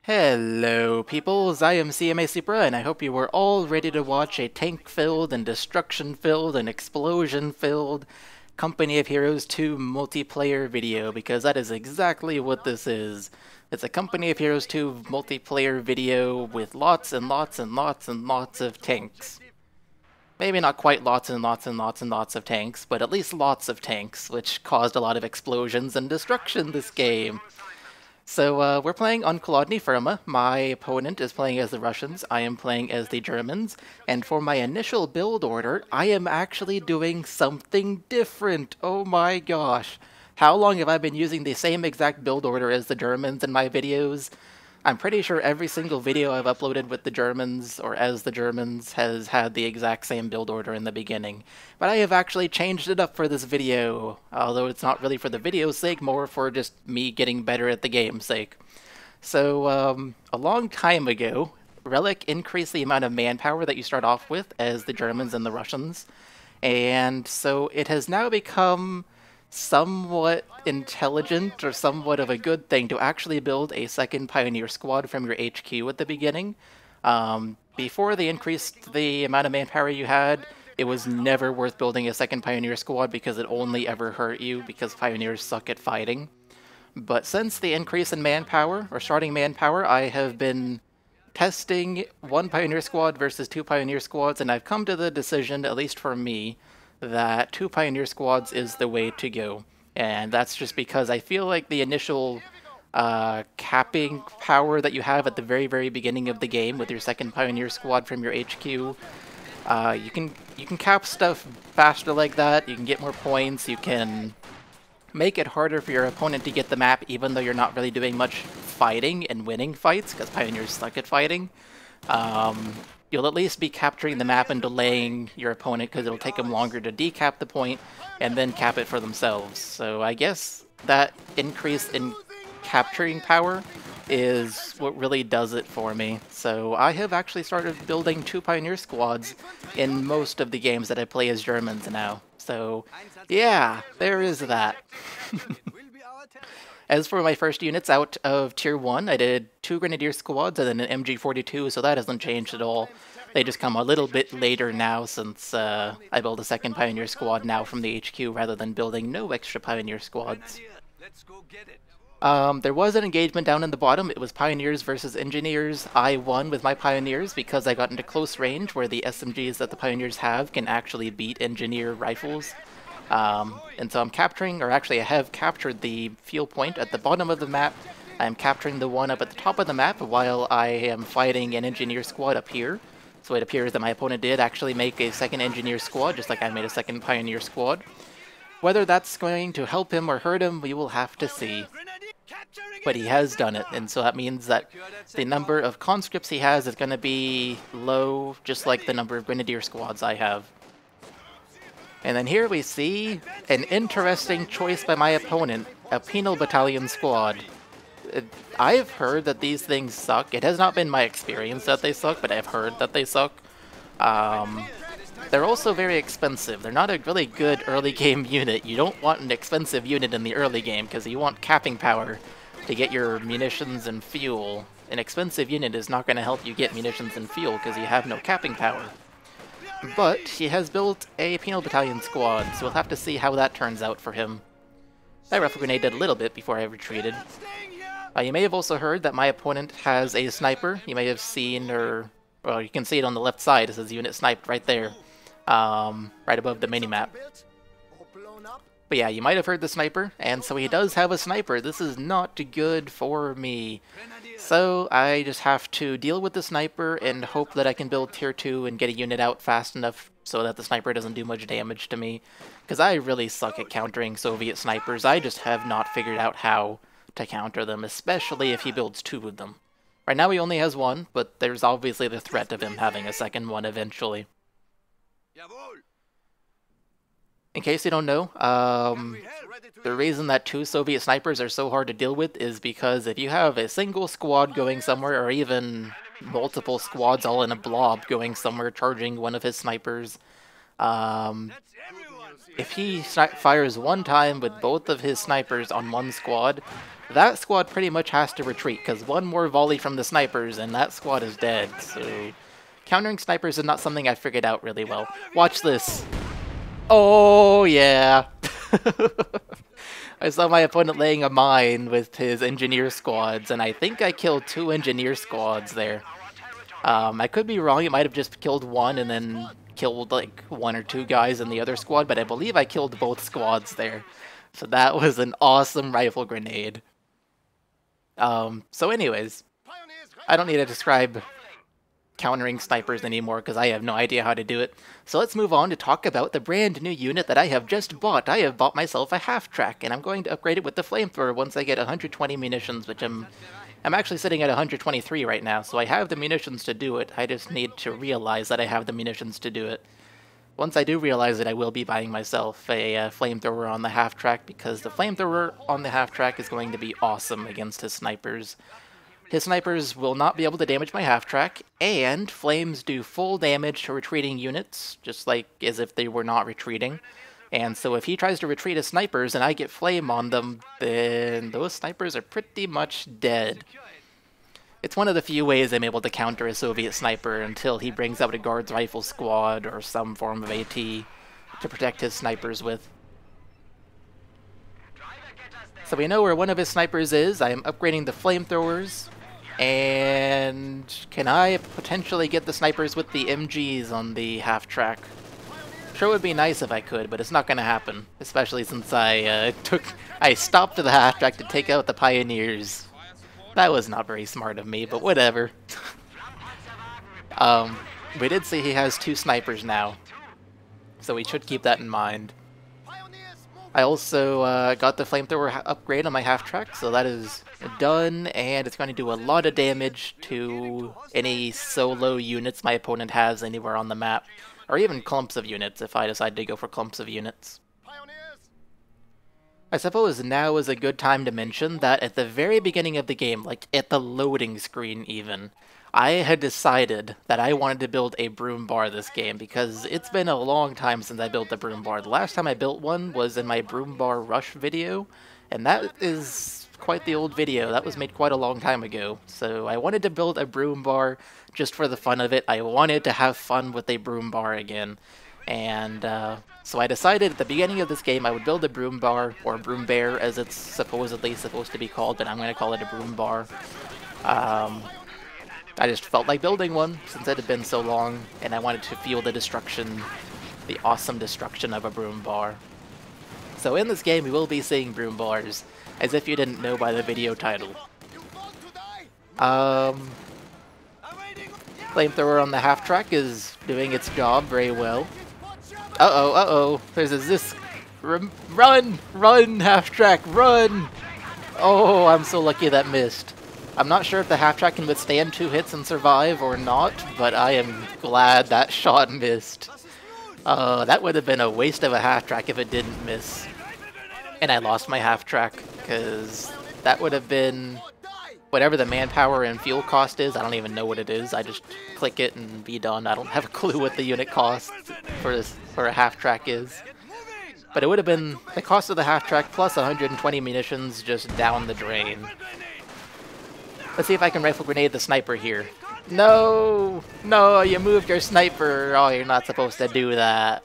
Hello, peoples. I am cmasupra, and I hope you are all ready to watch a tank-filled and destruction-filled and explosion-filled Company of Heroes 2 multiplayer video, because that is exactly what this is. It's a Company of Heroes 2 multiplayer video with lots and lots and lots and lots of tanks. Maybe not quite lots and lots and lots and lots of tanks, but at least lots of tanks, which caused a lot of explosions and destruction this game. So we're playing on Kolodny Firma. My opponent is playing as the Russians, I am playing as the Germans, and for my initial build order, I am actually doing something different. Oh my gosh. How long have I been using the same exact build order as the Germans in my videos? I'm pretty sure every single video I've uploaded with the Germans, or as the Germans, has had the exact same build order in the beginning. But I have actually changed it up for this video, although it's not really for the video's sake, more for just me getting better at the game's sake. So, a long time ago, Relic increased the amount of manpower that you start off with as the Germans and the Russians, and so it has now become somewhat intelligent or somewhat of a good thing to actually build a second Pioneer squad from your HQ at the beginning. Before they increased the amount of manpower you had, it was never worth building a second Pioneer squad because it only ever hurt you because Pioneers suck at fighting. But since the increase in manpower, or starting manpower, I have been testing one Pioneer squad versus two Pioneer squads, and I've come to the decision, at least for me, that two Pioneer squads is the way to go. And that's just because I feel like the initial capping power that you have at the very, very beginning of the game with your second Pioneer squad from your HQ, you can cap stuff faster like that, you can get more points, you can make it harder for your opponent to get the map even though you're not really doing much fighting and winning fights, because Pioneers suck at fighting. You'll at least be capturing the map and delaying your opponent because it'll take them longer to decap the point and then cap it for themselves. So I guess that increase in capturing power is what really does it for me. So I have actually started building two Pioneer squads in most of the games that I play as Germans now. So yeah, there is that. As for my first units out of Tier 1, I did two Grenadier squads and then an MG42, so that hasn't changed at all. They just come a little bit later now since I built a second Pioneer squad now from the HQ rather than building no extra Pioneer squads. There was an engagement down in the bottom. It was Pioneers versus Engineers. I won with my Pioneers because I got into close range where the SMGs that the Pioneers have can actually beat Engineer rifles. And so I'm capturing, or actually I have captured the fuel point at the bottom of the map. I'm capturing the one up at the top of the map while I am fighting an Engineer squad up here. So it appears that my opponent did actually make a second Engineer squad, just like I made a second Pioneer squad. Whether that's going to help him or hurt him, we will have to see. But he has done it, and so that means that the number of conscripts he has is going to be low, just like the number of Grenadier squads I have. And then here we see an interesting choice by my opponent, a Penal Battalion squad. I've heard that these things suck. It has not been my experience that they suck, but I've heard that they suck. They're also very expensive. They're not a really good early game unit. You don't want an expensive unit in the early game because you want capping power to get your munitions and fuel. An expensive unit is not going to help you get munitions and fuel because you have no capping power. But he has built a Penal Battalion squad, so we'll have to see how that turns out for him. I rifle grenaded a little bit before I retreated. You may have also heard that my opponent has a sniper. You may have seen, well, you can see it on the left side. It says unit sniped right there, right above the minimap. But yeah, you might have heard the sniper, and so he does have a sniper. This is not good for me. So I just have to deal with the sniper and hope that I can build Tier 2 and get a unit out fast enough so that the sniper doesn't do much damage to me. Because I really suck at countering Soviet snipers. I just have not figured out how to counter them, especially if he builds two of them. Right now he only has one, but there's obviously the threat of him having a second one eventually. In case you don't know, the reason that two Soviet snipers are so hard to deal with is because if you have a single squad going somewhere, or even multiple squads all in a blob going somewhere charging one of his snipers, if he fires one time with both of his snipers on one squad, that squad pretty much has to retreat, because one more volley from the snipers and that squad is dead, so countering snipers is not something I figured out really well. Watch this. Oh, yeah. I saw my opponent laying a mine with his engineer squads, and I think I killed 2 engineer squads there. I could be wrong, it might have just killed one and then killed like 1 or 2 guys in the other squad, but I believe I killed both squads there. So that was an awesome rifle grenade. So anyways, I don't need to describe countering snipers anymore because I have no idea how to do it. So let's move on to talk about the brand new unit that I have just bought. I have bought myself a half-track, and I'm going to upgrade it with the flamethrower once I get 120 munitions, which I'm actually sitting at 123 right now, so I have the munitions to do it. I just need to realize that I have the munitions to do it. Once I do realize it, I will be buying myself a flamethrower on the half-track, because the flamethrower on the half-track is going to be awesome against his snipers. His snipers will not be able to damage my half-track, and flames do full damage to retreating units, just like as if they were not retreating. And so if he tries to retreat his snipers and I get flame on them, then those snipers are pretty much dead. It's one of the few ways I'm able to counter a Soviet sniper until he brings out a guards rifle squad or some form of AT to protect his snipers with. So we know where one of his snipers is. I am upgrading the flamethrowers. And can I potentially get the snipers with the MGs on the half-track? Sure would be nice if I could, but it's not going to happen. Especially since I stopped the half-track to take out the Pioneers. That was not very smart of me, but whatever. We did see he has 2 snipers now, so we should keep that in mind. I also got the flamethrower upgrade on my half-track, so that is done, and it's going to do a lot of damage to any solo units my opponent has anywhere on the map, or even clumps of units if I decide to go for clumps of units. I suppose now is a good time to mention that at the very beginning of the game, like at the loading screen even, I had decided that I wanted to build a Brumbar this game because it's been a long time since I built a Brumbar. The last time I built one was in my Brumbar Rush video, and that is quite the old video. That was made quite a long time ago. So I wanted to build a Brumbar just for the fun of it. I wanted to have fun with a Brumbar again. And so I decided at the beginning of this game I would build a Brumbar, or Brummbar as it's supposedly supposed to be called, but I'm going to call it a Brumbar. I just felt like building one since it had been so long, and I wanted to feel the destruction, the awesome destruction of a Brumbar. So in this game we will be seeing Brumbars, as if you didn't know by the video title. Flamethrower on the half-track is doing its job very well. Uh-oh, uh-oh, there's this... Run! Run, half-track, run! Oh, I'm so lucky that missed. I'm not sure if the half-track can withstand 2 hits and survive or not, but I am glad that shot missed. That would have been a waste of a half-track if it didn't miss. And I lost my half-track, because that would have been... whatever the manpower and fuel cost is, I don't even know what it is. I just click it and be done. I don't have a clue what the unit cost for a half-track is. But it would have been the cost of the half-track plus 120 munitions just down the drain. Let's see if I can rifle grenade the sniper here. No! No, you moved your sniper! Oh, you're not supposed to do that.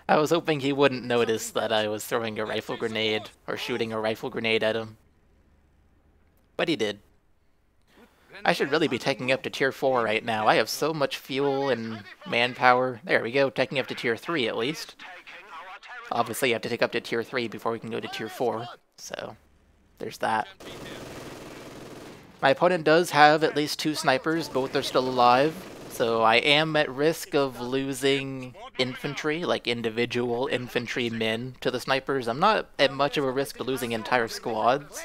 I was hoping he wouldn't notice that I was throwing a rifle grenade, or shooting a rifle grenade at him. But he did. I should really be taking up to tier 4 right now. I have so much fuel and manpower. There we go, taking up to tier 3 at least. Obviously you have to take up to tier 3 before we can go to tier 4, so there's that. My opponent does have at least 2 snipers, both are still alive, so I am at risk of losing infantry, like individual infantry men to the snipers. I'm not at much of a risk of losing entire squads,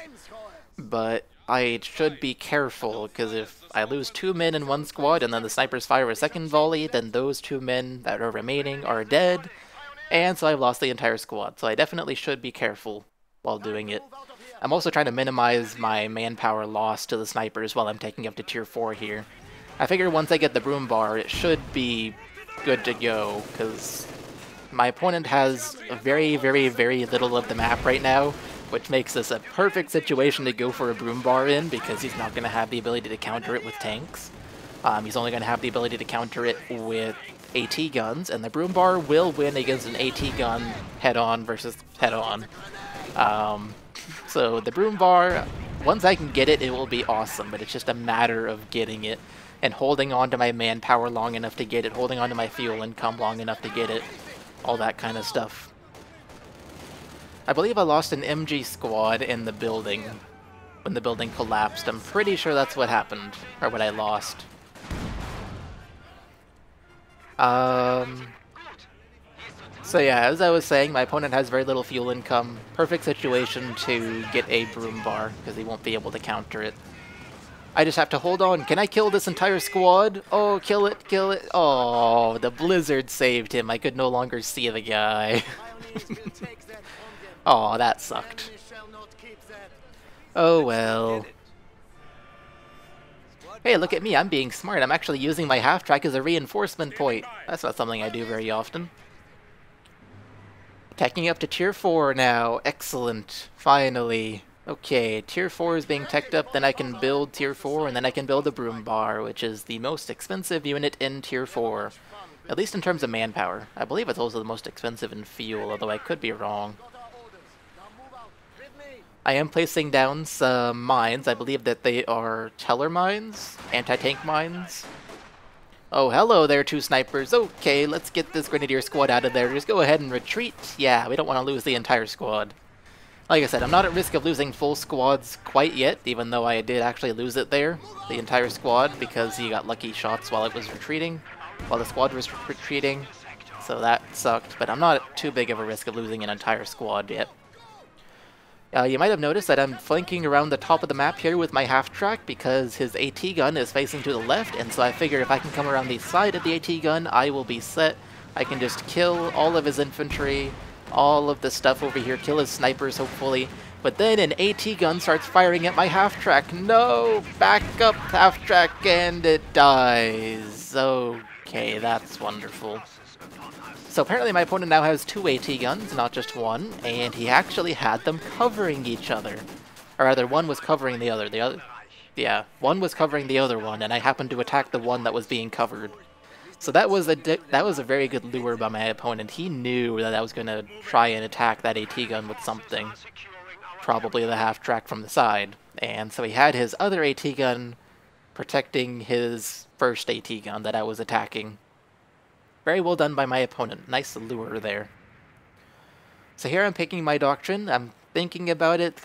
but I should be careful, because if I lose 2 men in one squad and then the snipers fire a second volley, then those 2 men that are remaining are dead, and so I've lost the entire squad. So I definitely should be careful while doing it. I'm also trying to minimize my manpower loss to the snipers while I'm taking up to tier 4 here. I figure once I get the Brumbar, it should be good to go, because my opponent has very, very, very little of the map right now, which makes this a perfect situation to go for a Brumbar in, because he's not going to have the ability to counter it with tanks. He's only going to have the ability to counter it with AT guns, and the Brumbar will win against an AT gun head-on versus head-on. So the Brumbar, once I can get it, it will be awesome, but it's just a matter of getting it and holding on to my manpower long enough to get it, holding on to my fuel income long enough to get it, all that kind of stuff. I believe I lost an MG squad in the building when the building collapsed. I'm pretty sure that's what happened, or what I lost. So yeah, as I was saying, my opponent has very little fuel income. Perfect situation to get a Brumbar, because he won't be able to counter it. I just have to hold on. Can I kill this entire squad? Oh, kill it, kill it. Oh, the blizzard saved him. I could no longer see the guy. Oh, that sucked. Oh well. Hey, look at me, I'm being smart. I'm actually using my half-track as a reinforcement point. That's not something I do very often. Teching up to tier 4 now. Excellent. Finally. Okay, tier 4 is being teched up, then I can build tier 4, and then I can build a Brumbar, which is the most expensive unit in tier 4. At least in terms of manpower. I believe it's also the most expensive in fuel, although I could be wrong. I am placing down some mines. I believe that they are teller mines, anti-tank mines. Oh, hello there, two snipers. Okay, let's get this grenadier squad out of there. Just go ahead and retreat. Yeah, we don't want to lose the entire squad. Like I said, I'm not at risk of losing full squads quite yet, even though I did actually lose it there, the entire squad, because he got lucky shots while it was retreating, while the squad was retreating. So that sucked, but I'm not at too big of a risk of losing an entire squad yet. You might have noticed that I'm flanking around the top of the map here with my half-track because his AT gun is facing to the left, and so I figure if I can come around the side of the AT gun, I will be set. I can just kill all of his infantry, all of the stuff over here, kill his snipers hopefully, but then an AT gun starts firing at my half-track. No! Back up half-track and it dies. Okay, that's wonderful. So apparently my opponent now has two AT guns, not just one, and he actually had them covering each other. Or rather, one was covering the other. Yeah, one was covering the other one, and I happened to attack the one that was being covered. So that was a very good lure by my opponent. He knew that I was going to try and attack that AT gun with something. Probably the half-track from the side. And so he had his other AT gun protecting his first AT gun that I was attacking. Very well done by my opponent. Nice lure there. So here I'm picking my doctrine. I'm thinking about it.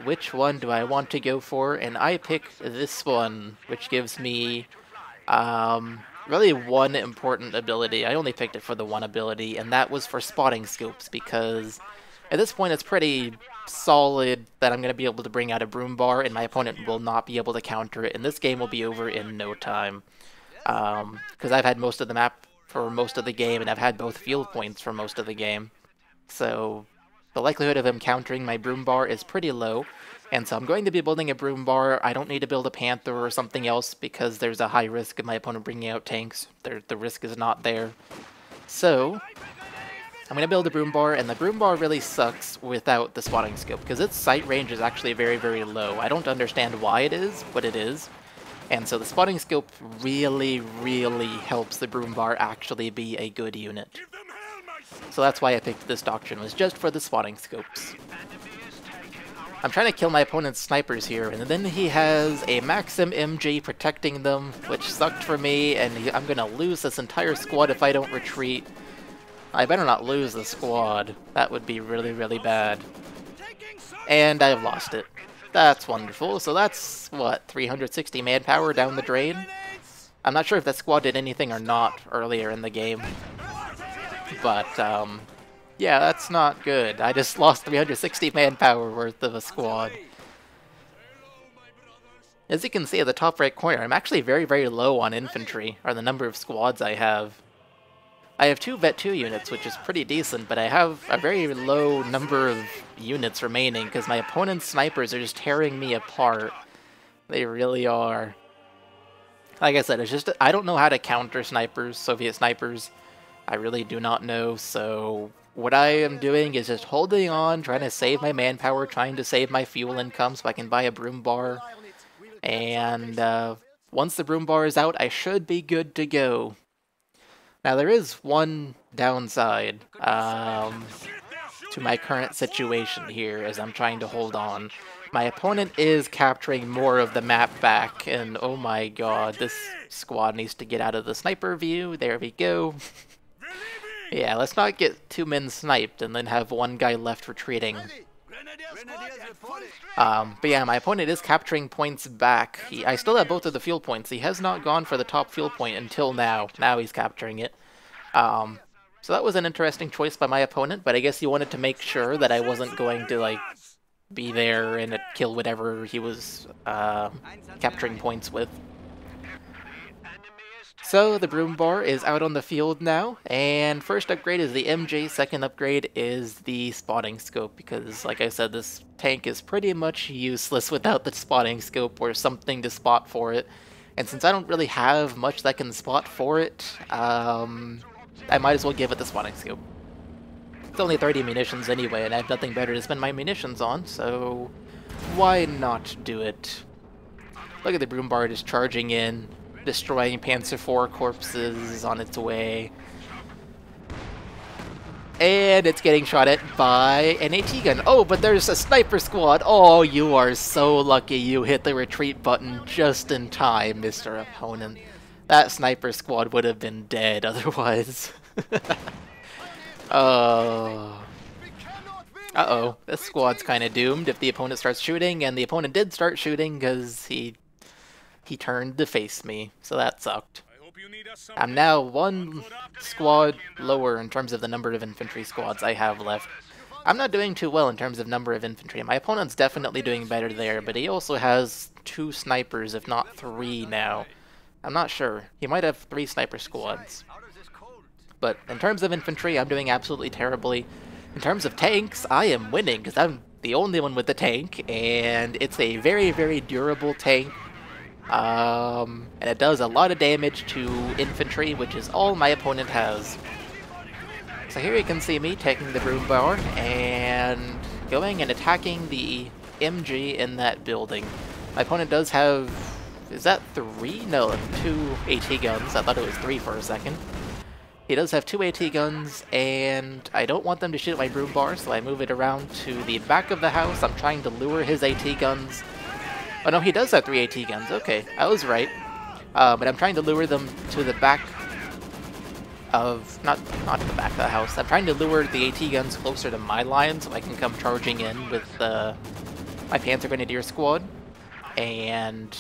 Which one do I want to go for? And I pick this one, which gives me really one important ability. I only picked it for the one ability, and that was for spotting scopes, because at this point it's pretty solid that I'm going to be able to bring out a Brumbar, and my opponent will not be able to counter it, and this game will be over in no time. Because I've had most of the map for most of the game, and I've had both field points for most of the game. So the likelihood of him countering my Brumbar is pretty low, and so I'm going to be building a Brumbar. I don't need to build a Panther or something else because there's a high risk of my opponent bringing out tanks. The risk is not there. So I'm going to build a Brumbar, and the Brumbar really sucks without the spotting scope because its sight range is actually very, very low. I don't understand why it is, but it is. And so the spotting scope really, really helps the Brumbar actually be a good unit. So that's why I picked this doctrine, was just for the spotting scopes. I'm trying to kill my opponent's snipers here, and then he has a Maxim MG protecting them, which sucked for me, and I'm gonna lose this entire squad if I don't retreat. I better not lose the squad. That would be really, really bad. And I've lost it. That's wonderful. So that's, what, 360 manpower down the drain? I'm not sure if that squad did anything or not earlier in the game. But, yeah, that's not good. I just lost 360 manpower worth of a squad. As you can see at the top right corner, I'm actually very, very low on infantry, or the number of squads I have. I have 2 Vet 2 units, which is pretty decent, but I have a very low number of units remaining, because my opponent's snipers are just tearing me apart. They really are. Like I said, it's just, I don't know how to counter snipers, Soviet snipers. I really do not know, so what I am doing is just holding on, trying to save my manpower, trying to save my fuel income so I can buy a Brumbar. And once the Brumbar is out, I should be good to go. Now there is one downside to my current situation here as I'm trying to hold on. My opponent is capturing more of the map back, and oh my god, this squad needs to get out of the sniper view. There we go. Yeah, let's not get 2 men sniped and then have 1 guy left retreating. But yeah, my opponent is capturing points back. I still have both of the fuel points. He has not gone for the top fuel point until now. Now he's capturing it. So that was an interesting choice by my opponent, but I guess he wanted to make sure that I wasn't going to, like, be there and kill whatever he was capturing points with. So the Brummbar is out on the field now, and first upgrade is the MG, second upgrade is the spotting scope, because like I said, this tank is pretty much useless without the spotting scope or something to spot for it. And since I don't really have much that can spot for it, I might as well give it the spotting scope. It's only 30 munitions anyway, and I have nothing better to spend my munitions on, so why not do it? Look at the Brumbar just charging in, destroying Panzer IV corpses on its way. And it's getting shot at by an AT gun. Oh, but there's a sniper squad. Oh, you are so lucky you hit the retreat button just in time, Mr. Opponent. That sniper squad would have been dead otherwise. Uh-oh. This squad's kind of doomed if the opponent starts shooting, and the opponent did start shooting because he turned to face me, so that sucked. I'm now 1 squad lower in terms of the number of infantry squads I have left. I'm not doing too well in terms of number of infantry. My opponent's definitely doing better there, but he also has 2 snipers, if not 3 now. I'm not sure. He might have 3 sniper squads. But in terms of infantry, I'm doing absolutely terribly. In terms of tanks, I am winning, because I'm the only one with the tank, and it's a very, very durable tank. And it does a lot of damage to infantry, which is all my opponent has. So here you can see me taking the Brumbar and going and attacking the MG in that building. My opponent does have... is that 3? No, 2 AT guns. I thought it was 3 for a second. He does have 2 AT guns, and I don't want them to shoot at my Brumbar, so I move it around to the back of the house. I'm trying to lure his AT guns. Oh no, he does have 3 AT guns. Okay, I was right. But I'm trying to lure them to the back of... not to the back of the house. I'm trying to lure the AT guns closer to my line so I can come charging in with my Panzer Grenadier squad. And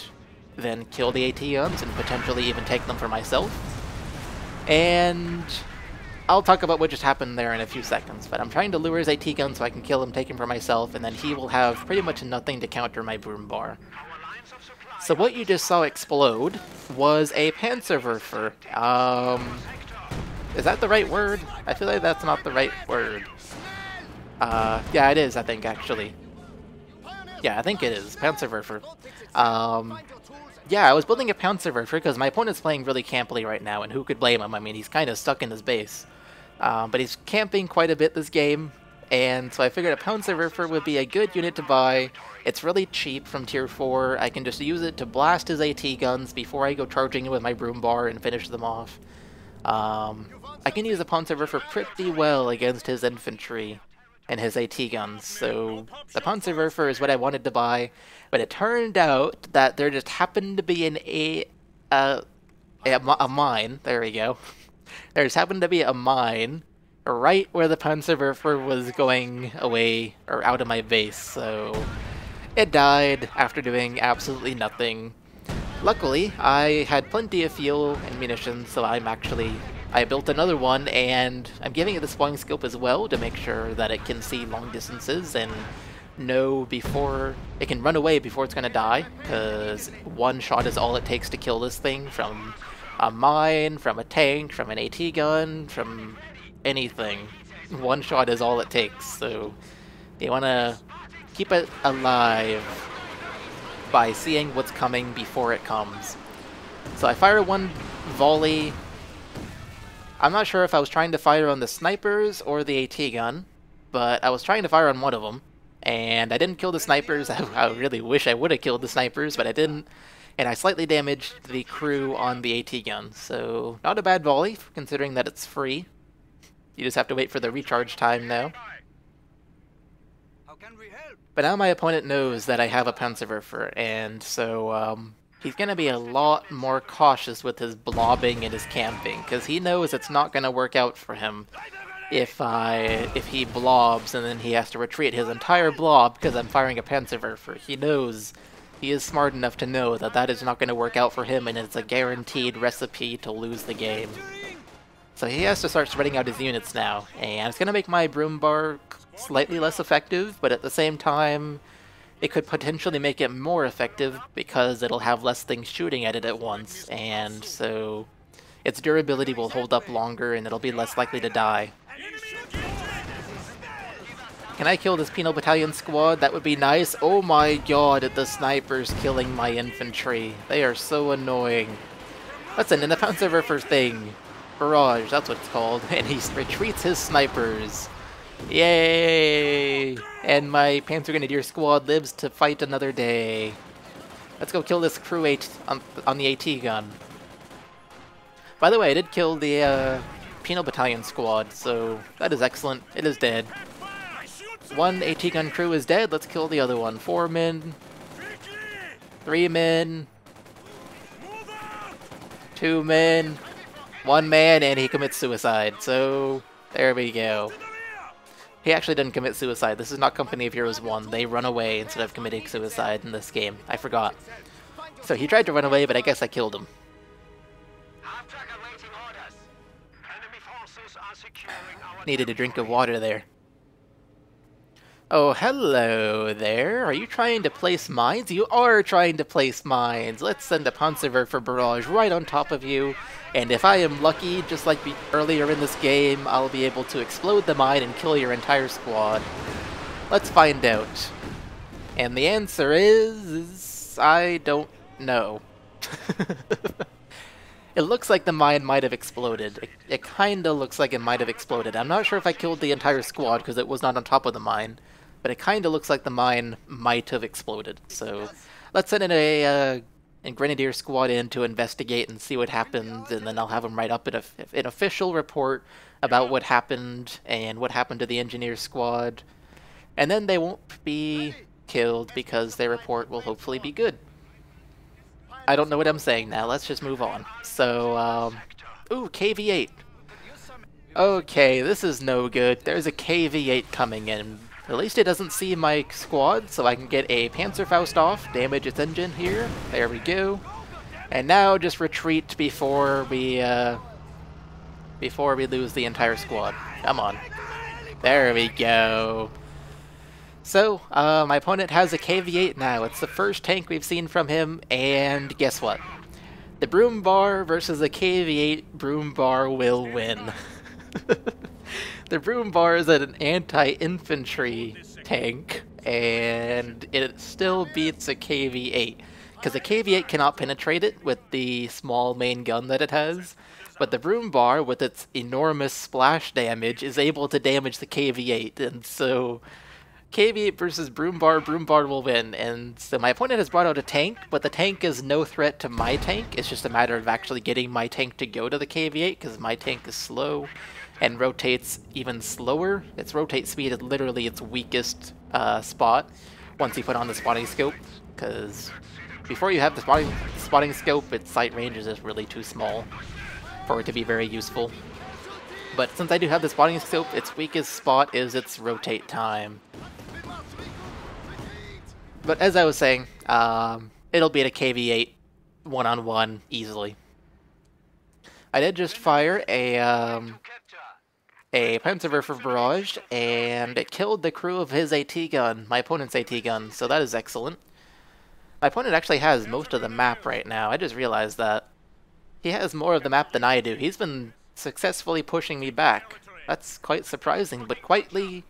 then kill the AT guns and potentially even take them for myself. And I'll talk about what just happened there in a few seconds, but I'm trying to lure his AT gun so I can kill him, take him for myself, and then he will have pretty much nothing to counter my Brumbar. So what you just saw explode was a Panzerwerfer. Is that the right word? I feel like that's not the right word. Yeah, it is, I think, actually. Yeah, I think it is. Panzerwerfer. Yeah, I was building a Panzerwerfer because my opponent's playing really campily right now, and who could blame him? I mean, he's kind of stuck in his base. But he's camping quite a bit this game, and so I figured a Panzerwerfer would be a good unit to buy. It's really cheap from tier 4. I can just use it to blast his AT guns before I go charging in with my Brumbar and finish them off. I can use a Panzerwerfer pretty well against his infantry and his AT guns, so the Panzerwerfer is what I wanted to buy, but it turned out that there just happened to be a mine, there we go, there just happened to be a mine right where the Panzerwerfer was going away, or out of my base, so it died after doing absolutely nothing. Luckily, I had plenty of fuel and munitions, so I built another one, and I'm giving it the spotting scope as well to make sure that it can see long distances and know before it can run away before it's going to die, because 1 shot is all it takes to kill this thing, from a mine, from a tank, from an AT gun, from anything. 1 shot is all it takes, so you want to keep it alive by seeing what's coming before it comes. So I fire 1 volley. I'm not sure if I was trying to fire on the snipers or the AT gun, but I was trying to fire on one of them, and I didn't kill the snipers. I really wish I would have killed the snipers, but I didn't, and I slightly damaged the crew on the AT gun, so not a bad volley, considering that it's free. You just have to wait for the recharge time now. But now my opponent knows that I have a Panzerwerfer, and so he's going to be a lot more cautious with his blobbing and his camping, because he knows it's not going to work out for him if he blobs and then he has to retreat his entire blob because I'm firing a Panzerwerfer. He knows, he is smart enough to know that that is not going to work out for him, and it's a guaranteed recipe to lose the game. So he has to start spreading out his units now, and it's going to make my Brumbar slightly less effective, but at the same time, it could potentially make it more effective because it'll have less things shooting at it at once, and so its durability will hold up longer and it'll be less likely to die. Can I kill this penal battalion squad? That would be nice. Oh my god, the snipers killing my infantry. They are so annoying. Let's send in the Panzerwerfer thing. Barrage, that's what it's called. And he retreats his snipers. Yay! And my Panzer Grenadier squad lives to fight another day. Let's go kill this crew 8 on the AT gun. By the way, I did kill the penal battalion squad, so that is excellent. It is dead. One AT gun crew is dead. Let's kill the other one. 4 men. 3 men. 2 men. 1 man, and he commits suicide. So, there we go. He actually didn't commit suicide. This is not Company of Heroes 1. They run away instead of committing suicide in this game. I forgot. So he tried to run away, but I guess I killed him. Needed a drink of water there. Oh, hello there. Are you trying to place mines? You are trying to place mines. Let's send a Panzerwerfer barrage right on top of you. And if I am lucky, just like earlier in this game, I'll be able to explode the mine and kill your entire squad. Let's find out. And the answer is I don't know. It looks like the mine might have exploded. It kinda looks like it might have exploded. I'm not sure if I killed the entire squad because it was not on top of the mine, but it kinda looks like the mine might have exploded. So let's send in a Grenadier squad in to investigate and see what happened, and then I'll have them write up an official report about what happened and what happened to the engineer squad. And then they won't be killed because their report will hopefully be good. I don't know what I'm saying now. Let's just move on. So, ooh, KV-8. Okay, this is no good. There's a KV-8 coming in. At least it doesn't see my squad, so I can get a Panzerfaust off, damage its engine here. There we go. And now just retreat before we lose the entire squad. Come on. There we go. So, my opponent has a KV-8 now. It's the first tank we've seen from him, and guess what? The Brummbar versus the KV-8 Brummbar will win. The Brummbar is an anti-infantry tank, and it still beats a KV-8, because the KV-8 cannot penetrate it with the small main gun that it has, but the Brummbar, with its enormous splash damage, is able to damage the KV-8, and so KV-8 versus Brumbar, Brumbar will win. And so my opponent has brought out a tank, but the tank is no threat to my tank. It's just a matter of actually getting my tank to go to the KV-8, because my tank is slow and rotates even slower. Its rotate speed is literally its weakest spot once you put on the spotting scope, because before you have the spotting scope, its sight range is just really too small for it to be very useful. But since I do have the spotting scope, its weakest spot is its rotate time. But as I was saying, it'll beat a KV-8 one-on-one easily. I did just fire a Panzerwerfer barrage, and it killed the crew of his AT gun, my opponent's AT gun, so that is excellent. My opponent actually has most of the map right now. I just realized that. He has more of the map than I do. He's been successfully pushing me back. That's quite surprising, but quite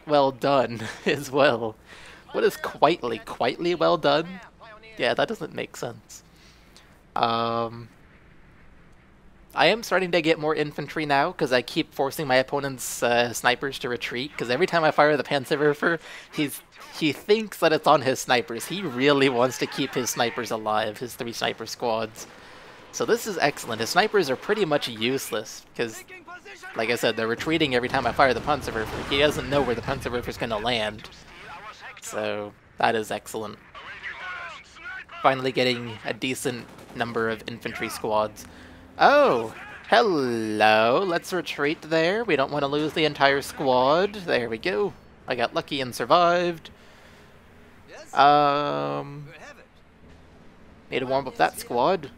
well done as well. What is quitely well done? Yeah, that doesn't make sense. I am starting to get more infantry now, because I keep forcing my opponent's snipers to retreat, because every time I fire the Panzerwerfer, he thinks that it's on his snipers. He really wants to keep his snipers alive, his 3 sniper squads. So this is excellent. His snipers are pretty much useless, because, like I said, they're retreating every time I fire the Panzerwerfer. He doesn't know where the Panzerwerfer's going to land. So that is excellent. Finally getting a decent number of infantry squads. Oh, hello. Let's retreat there. We don't want to lose the entire squad. There we go. I got lucky and survived. Need to warm up that squad.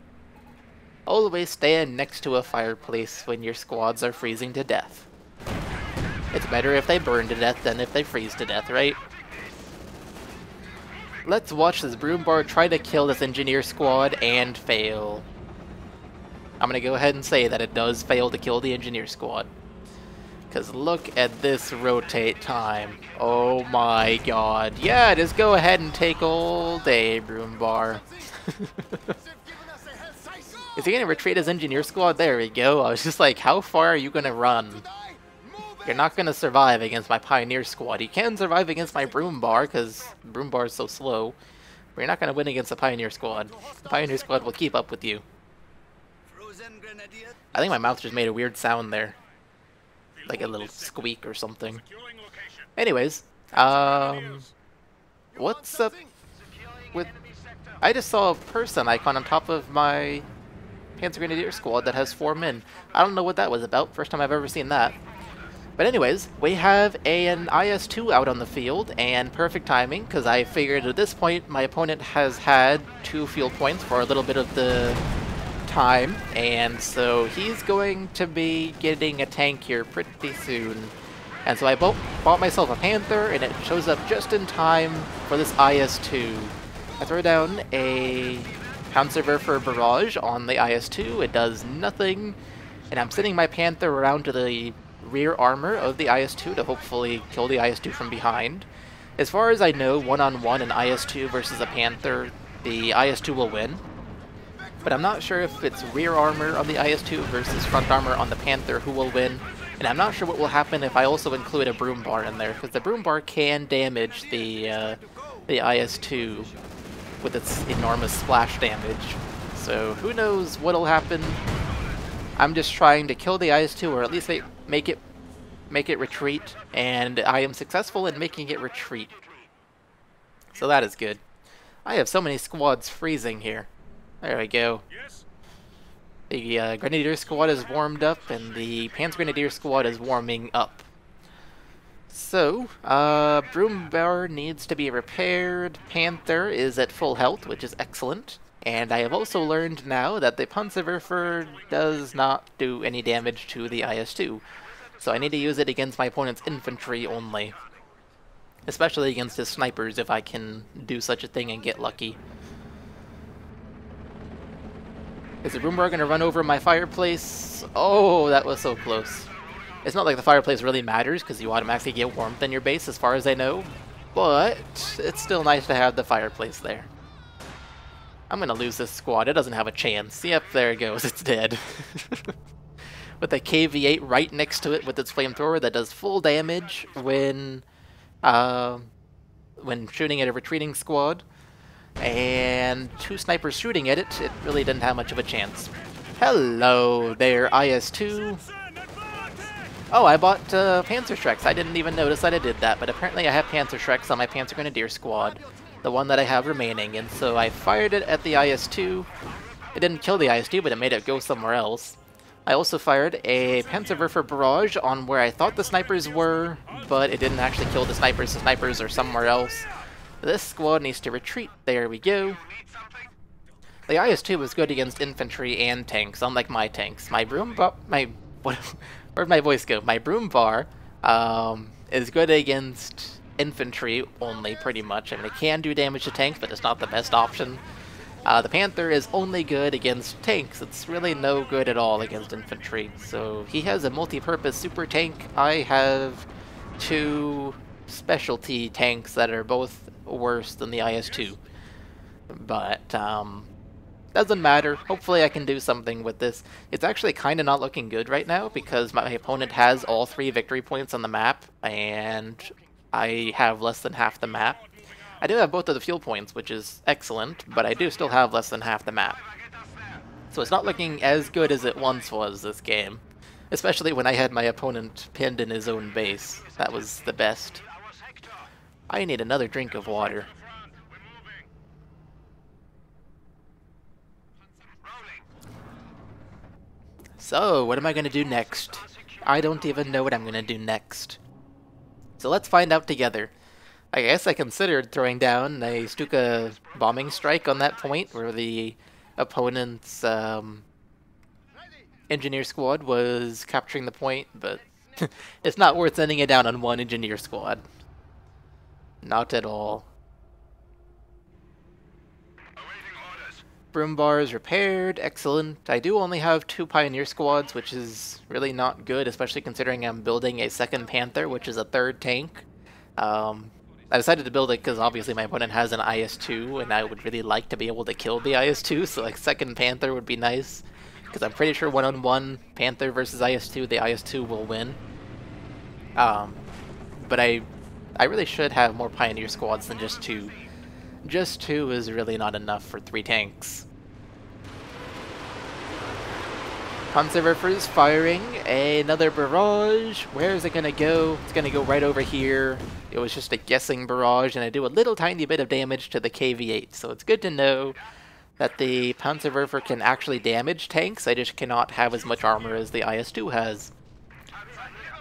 Always stand next to a fireplace when your squads are freezing to death. It's better if they burn to death than if they freeze to death, right? Let's watch this Brumbar try to kill this engineer squad and fail. I'm gonna go ahead and say that it does fail to kill the engineer squad. Because look at this rotate time. Oh my god. Yeah, just go ahead and take all day, Brumbar. Is he gonna retreat his engineer squad? There we go. I was just like, how far are you gonna run? You're not gonna survive against my pioneer squad. You can survive against my Brumbar, because Brumbar is so slow. But you're not gonna win against the pioneer squad. The pioneer squad will keep up with you. I think my mouth just made a weird sound there. Like a little squeak or something. Anyways, what's up with... I just saw a person icon on top of my Panzer Grenadier squad that has 4 men. I don't know what that was about. First time I've ever seen that. But anyways, we have an IS-2 out on the field, and perfect timing, because I figured at this point my opponent has had 2 field points for a little bit of the time, and so he's going to be getting a tank here pretty soon. And so I bought myself a Panther, and it shows up just in time for this IS-2. I throw down a Panzerwerfer barrage on the IS-2, it does nothing, and I'm sending my Panther around to the rear armor of the IS-2 to hopefully kill the IS-2 from behind. As far as I know, one-on-one an IS-2 versus a Panther, the IS-2 will win. But I'm not sure if it's rear armor on the IS-2 versus front armor on the Panther who will win. And I'm not sure what will happen if I also include a Brumbar in there, because the Brumbar can damage the IS-2 with its enormous splash damage. So who knows what'll happen. I'm just trying to kill the IS-2, or at least make it retreat, and I am successful in making it retreat. So that is good. I have so many squads freezing here. There we go. The Grenadier squad is warmed up, and the Panzer Grenadier squad is warming up. So, Brumbar needs to be repaired. Panther is at full health, which is excellent. And I have also learned now that the Panzerwerfer does not do any damage to the IS-2. So I need to use it against my opponent's infantry only. Especially against his snipers, if I can do such a thing and get lucky. Is the Brumbar going to run over my fireplace? Oh, that was so close. It's not like the fireplace really matters, because you automatically get warmth in your base, as far as I know. But it's still nice to have the fireplace there. I'm going to lose this squad. It doesn't have a chance. Yep, there it goes. It's dead. With a KV-8 right next to it with its flamethrower that does full damage when shooting at a retreating squad. And 2 snipers shooting at it, it really didn't have much of a chance. Hello there, IS-2. Oh, I bought Panzerschrecks. I didn't even notice that I did that, but apparently I have Panzerschrecks on my Panzer Grenadier squad. The one that I have remaining, and so I fired it at the IS-2. It didn't kill the IS-2, but it made it go somewhere else. I also fired a Panzerwerfer barrage on where I thought the snipers were, but it didn't actually kill the snipers. The snipers are somewhere else. This squad needs to retreat. There we go. The IS-2 was good against infantry and tanks, unlike my tanks. My Brumbar... Where'd my voice go? My Brumbar is good against infantry only, pretty much. I mean, it can do damage to tanks, but it's not the best option. The Panther is only good against tanks. It's really no good at all against infantry. So he has a multi-purpose super tank. I have 2 specialty tanks that are both worse than the IS-2. But doesn't matter. Hopefully I can do something with this. It's actually kind of not looking good right now because my opponent has all 3 victory points on the map, and I have less than half the map. I do have both of the fuel points, which is excellent, but I do still have less than half the map. So it's not looking as good as it once was this game. Especially when I had my opponent pinned in his own base. That was the best. I need another drink of water. So, what am I going to do next? I don't even know what I'm going to do next. So let's find out together. I guess I considered throwing down a Stuka bombing strike on that point where the opponent's engineer squad was capturing the point, but it's not worth sending it down on one engineer squad. Not at all. Brumbar is repaired, excellent. I do only have 2 pioneer squads, which is really not good, especially considering I'm building a second Panther, which is a 3rd tank. I decided to build it because obviously my opponent has an IS-2, and I would really like to be able to kill the IS-2, so like second Panther would be nice. Because I'm pretty sure 1-on-1 Panther versus IS-2, the IS-2 will win. But I really should have more Pioneer squads than just 2. Just 2 is really not enough for 3 tanks. Panzerwerfer's firing another barrage. Where is it going to go? It's going to go right over here. It was just a guessing barrage, and I do a little tiny bit of damage to the KV-8, so it's good to know that the Panzerwerfer can actually damage tanks. I just cannot have as much armor as the IS-2 has.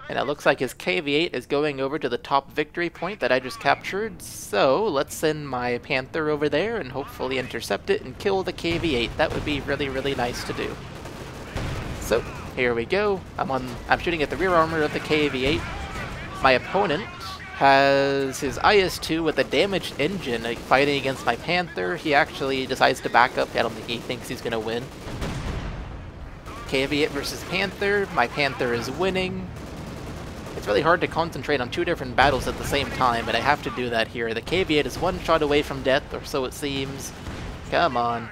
And it looks like his KV-8 is going over to the top victory point that I just captured, so let's send my Panther over there and hopefully intercept it and kill the KV-8. That would be really, really nice to do. So, here we go. I'm shooting at the rear armor of the KV-8. My opponent has his IS-2 with a damaged engine fighting against my Panther. He actually decides to back up. I don't think he thinks he's going to win. KV-8 versus Panther. My Panther is winning. It's really hard to concentrate on 2 different battles at the same time, but I have to do that here. The KV-8 is 1 shot away from death, or so it seems. Come on.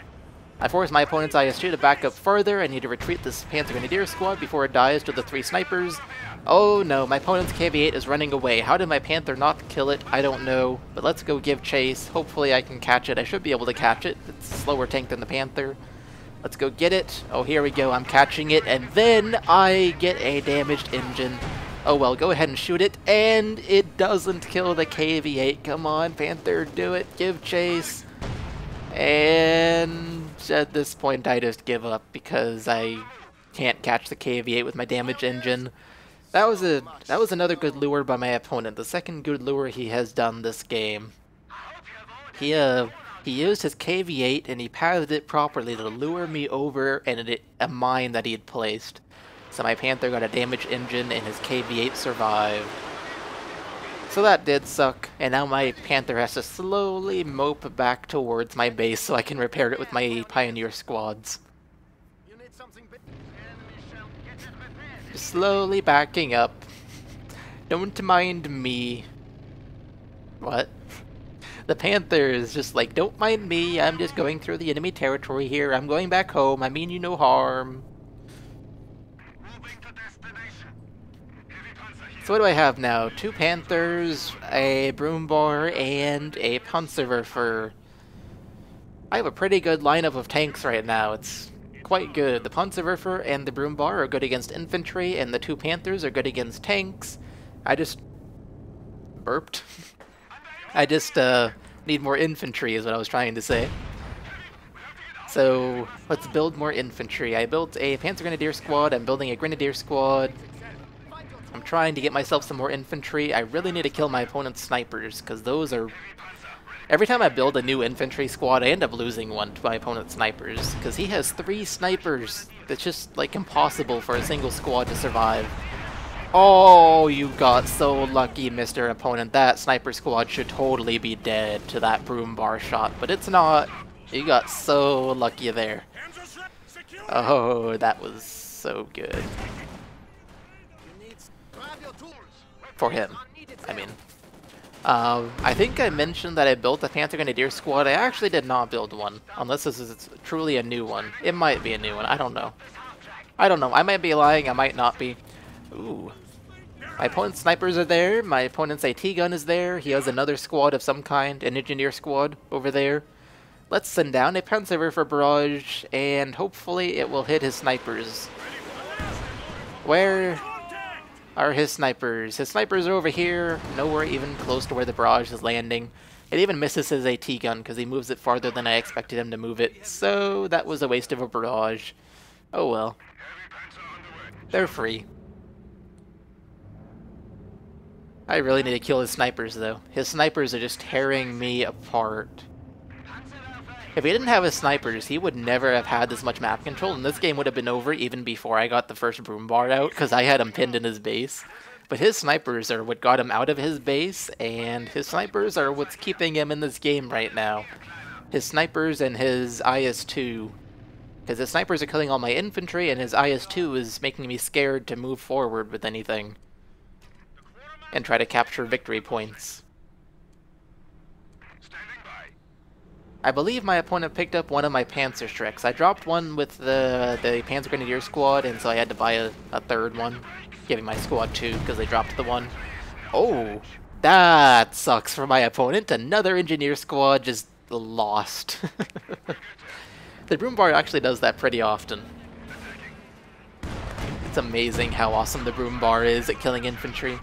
I force my opponent's IS-2 to back up further. I need to retreat this Panther Grenadier squad before it dies to the 3 snipers. Oh no, my opponent's KV-8 is running away. How did my Panther not kill it? I don't know. But let's go give chase. Hopefully I can catch it. I should be able to catch it. It's a slower tank than the Panther. Let's go get it. Oh, here we go. I'm catching it. And then I get a damaged engine. Oh well, go ahead and shoot it. And it doesn't kill the KV-8. Come on, Panther, do it. Give chase. And at this point I just give up because I can't catch the KV-8 with my damaged engine. That was another good lure by my opponent. The second good lure he has done this game. He used his KV-8 and he pathed it properly to lure me over and a mine that he had placed. So my Panther got a damaged engine and his KV-8 survived. So that did suck, and now my Panther has to slowly mope back towards my base so I can repair it with my Pioneer squads. Just slowly backing up. Don't mind me. What? The Panther is just like, don't mind me, I'm just going through the enemy territory here, I'm going back home, I mean you no harm. So what do I have now? 2 Panthers, a Brumbar, and a Panzerwerfer. I have a pretty good lineup of tanks right now. It's quite good. The Panzerwerfer and the Brumbar are good against infantry, and the 2 Panthers are good against tanks. I just burped. I just need more infantry is what I was trying to say. So let's build more infantry. I built a Panzer Grenadier squad, I'm building a Grenadier squad. I'm trying to get myself some more infantry. I really need to kill my opponent's snipers, because those are... Every time I build a new infantry squad, I end up losing one to my opponent's snipers, because he has 3 snipers. It's just, like, impossible for a single squad to survive. Oh, you got so lucky, Mr. Opponent. That sniper squad should totally be dead to that Brumbar shot, but it's not. You got so lucky there. Oh, that was so good. For him, I mean. I think I mentioned that I built a Panther Grenadier squad. I actually did not build one, unless this is truly a new one. It might be a new one, I don't know. I might be lying, I might not be. Ooh. My opponent's snipers are there, my opponent's AT gun is there, he has another squad of some kind, an engineer squad over there. Let's send down a Panzer for barrage, and hopefully it will hit his snipers. Where are his snipers? His snipers are over here, nowhere even close to where the barrage is landing. It even misses his AT gun because he moves it farther than I expected him to move it, so that was a waste of a barrage. Oh well. They're free. I really need to kill his snipers though. His snipers are just tearing me apart. If he didn't have his snipers, he would never have had this much map control, and this game would have been over even before I got the first Brumbar out, because I had him pinned in his base. But his snipers are what got him out of his base, and his snipers are what's keeping him in this game right now. His snipers and his IS-2. Because his snipers are killing all my infantry, and his IS-2 is making me scared to move forward with anything. And try to capture victory points. I believe my opponent picked up one of my Panzer Streks. I dropped one with the Panzer Grenadier squad, and so I had to buy a third one, giving my squad two because they dropped the one. Oh, that sucks for my opponent. Another engineer squad just lost. The Brumbar actually does that pretty often. It's amazing how awesome the Brumbar is at killing infantry.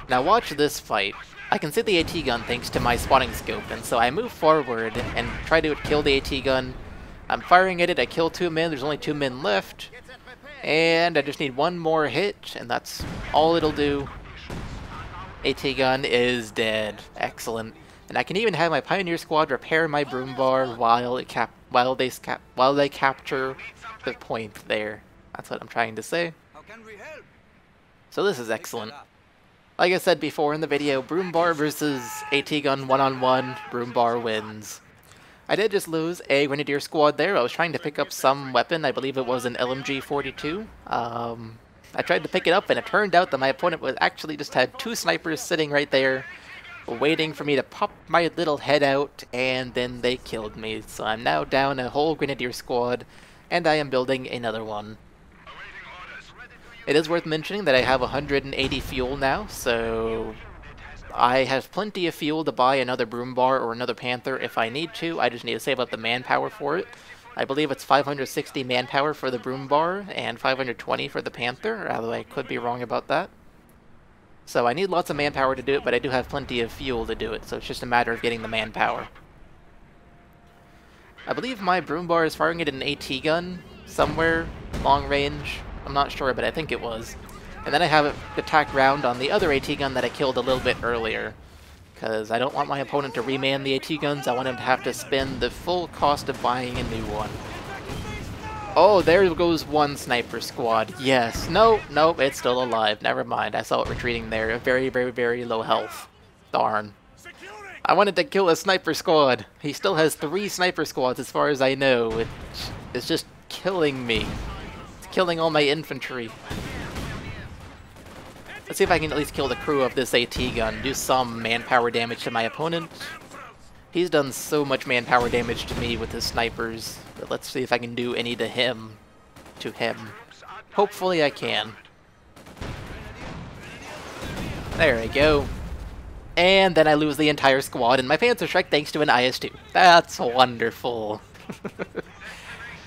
Now watch this fight. I can see the AT gun thanks to my spotting scope, and so I move forward and try to kill the AT gun. I'm firing at it, I kill 2 men, there's only 2 men left. And I just need one more hit, and that's all it'll do. AT gun is dead. Excellent. And I can even have my Pioneer squad repair my Brumbar while they capture the point there. That's what I'm trying to say. So this is excellent. Like I said before in the video, Brumbar versus AT gun one-on-one, Brumbar wins. I did just lose a Grenadier squad there. I was trying to pick up some weapon. I believe it was an LMG-42. I tried to pick it up, and it turned out that my opponent was actually just had 2 snipers sitting right there, waiting for me to pop my little head out, and then they killed me. So I'm now down a whole Grenadier squad, and I am building another one. It is worth mentioning that I have 180 fuel now, so I have plenty of fuel to buy another Brumbar or another Panther if I need to. I just need to save up the manpower for it. I believe it's 560 manpower for the Brumbar and 520 for the Panther, although I could be wrong about that. So I need lots of manpower to do it, but I do have plenty of fuel to do it, so it's just a matter of getting the manpower. I believe my Brumbar is firing at an AT gun somewhere, long range. I'm not sure, but I think it was. And then I have it attack round on the other AT gun that I killed a little bit earlier. Because I don't want my opponent to reman the AT guns, I want him to have to spend the full cost of buying a new one. Oh, there goes one sniper squad. Yes. No, it's still alive. Never mind. I saw it retreating there. Very, very, very low health. Darn. I wanted to kill a sniper squad. He still has 3 sniper squads as far as I know, which is just killing me. Killing all my infantry. Let's see if I can at least kill the crew of this AT gun, do some manpower damage to my opponent. He's done so much manpower damage to me with his snipers, but let's see if I can do any to him. Hopefully I can. There we go. And then I lose the entire squad and my Panzer Strike thanks to an IS-2. That's wonderful.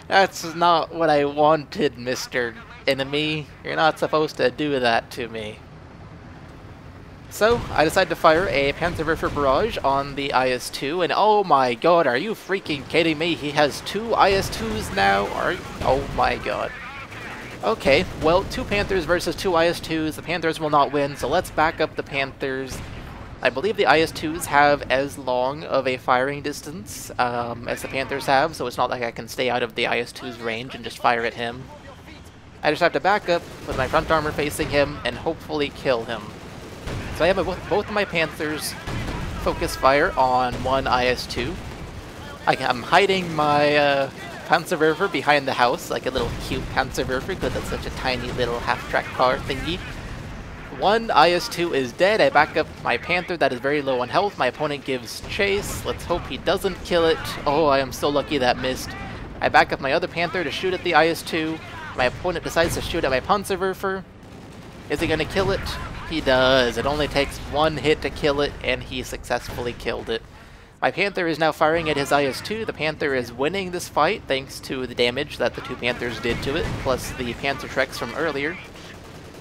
That's not what I wanted, Mr. Enemy. You're not supposed to do that to me. So, I decided to fire a Panzerwerfer barrage on the IS-2, and oh my god, are you freaking kidding me? He has 2 IS-2s now? Oh my god. Okay, well, 2 Panthers versus 2 IS-2s. The Panthers will not win, so let's back up the Panthers. I believe the IS-2s have as long of a firing distance as the Panthers have, so it's not like I can stay out of the IS-2's range and just fire at him. I just have to back up with my front armor facing him and hopefully kill him. So I have both of my Panthers focus fire on one IS-2. I'm hiding my Panzerwerfer behind the house, like a little cute Panzerwerfer, because it's such a tiny little half-track car thingy. One IS-2 is dead. I back up my Panther that is very low on health. My opponent gives chase. Let's hope he doesn't kill it. Oh, I am so lucky that missed. I back up my other Panther to shoot at the IS-2. My opponent decides to shoot at my Panzerwerfer. Is he going to kill it? He does. It only takes one hit to kill it, and he successfully killed it. My Panther is now firing at his IS-2. The Panther is winning this fight thanks to the damage that the two Panthers did to it, plus the Panzerschrecks from earlier.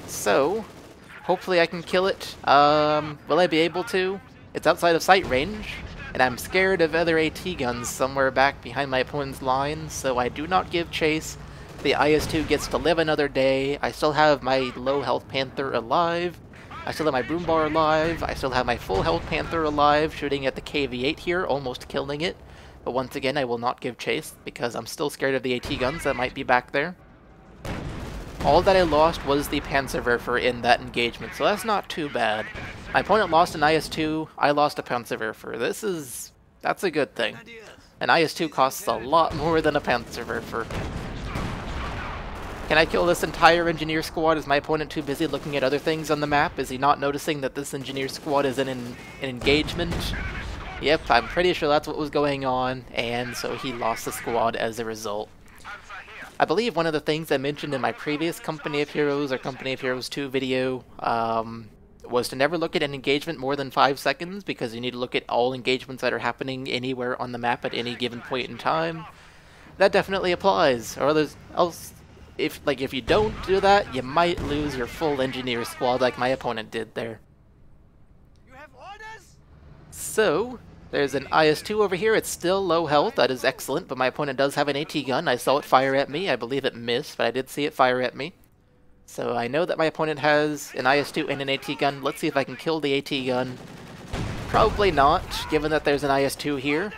So, hopefully I can kill it. Will I be able to? It's outside of sight range, and I'm scared of other AT guns somewhere back behind my opponent's line, so I do not give chase. The IS-2 gets to live another day. I still have my low health Panther alive. I still have my Brumbar alive. I still have my full health Panther alive, shooting at the KV-8 here, almost killing it. But once again, I will not give chase, because I'm still scared of the AT guns that might be back there. All that I lost was the Panzerwerfer in that engagement, so that's not too bad. My opponent lost an IS-2, I lost a Panzerwerfer. That's a good thing. An IS-2 costs a lot more than a Panzerwerfer. Can I kill this entire engineer squad? Is my opponent too busy looking at other things on the map? Is he not noticing that this engineer squad is in an engagement? Yep, I'm pretty sure that's what was going on, and so he lost the squad as a result. I believe one of the things I mentioned in my previous Company of Heroes or Company of Heroes 2 video was to never look at an engagement more than 5 seconds, because you need to look at all engagements that are happening anywhere on the map at any given point in time. That definitely applies, or else if you don't do that, you might lose your full engineer squad like my opponent did there. You have orders? So, there's an IS-2 over here. It's still low health. That is excellent, but my opponent does have an AT gun. I saw it fire at me. I believe it missed, but I did see it fire at me. So I know that my opponent has an IS-2 and an AT gun. Let's see if I can kill the AT gun. Probably not, given that there's an IS-2 here.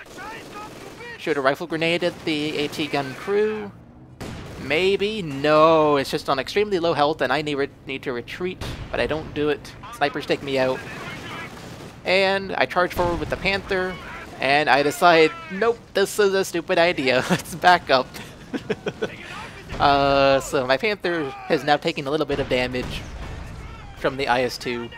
Shoot a rifle grenade at the AT gun crew. Maybe? No, it's just on extremely low health and I need to retreat, but I don't do it. Snipers take me out. And I charge forward with the Panther, and I decide, nope, this is a stupid idea. Let's back up. So my Panther has now taken a little bit of damage from the IS-2.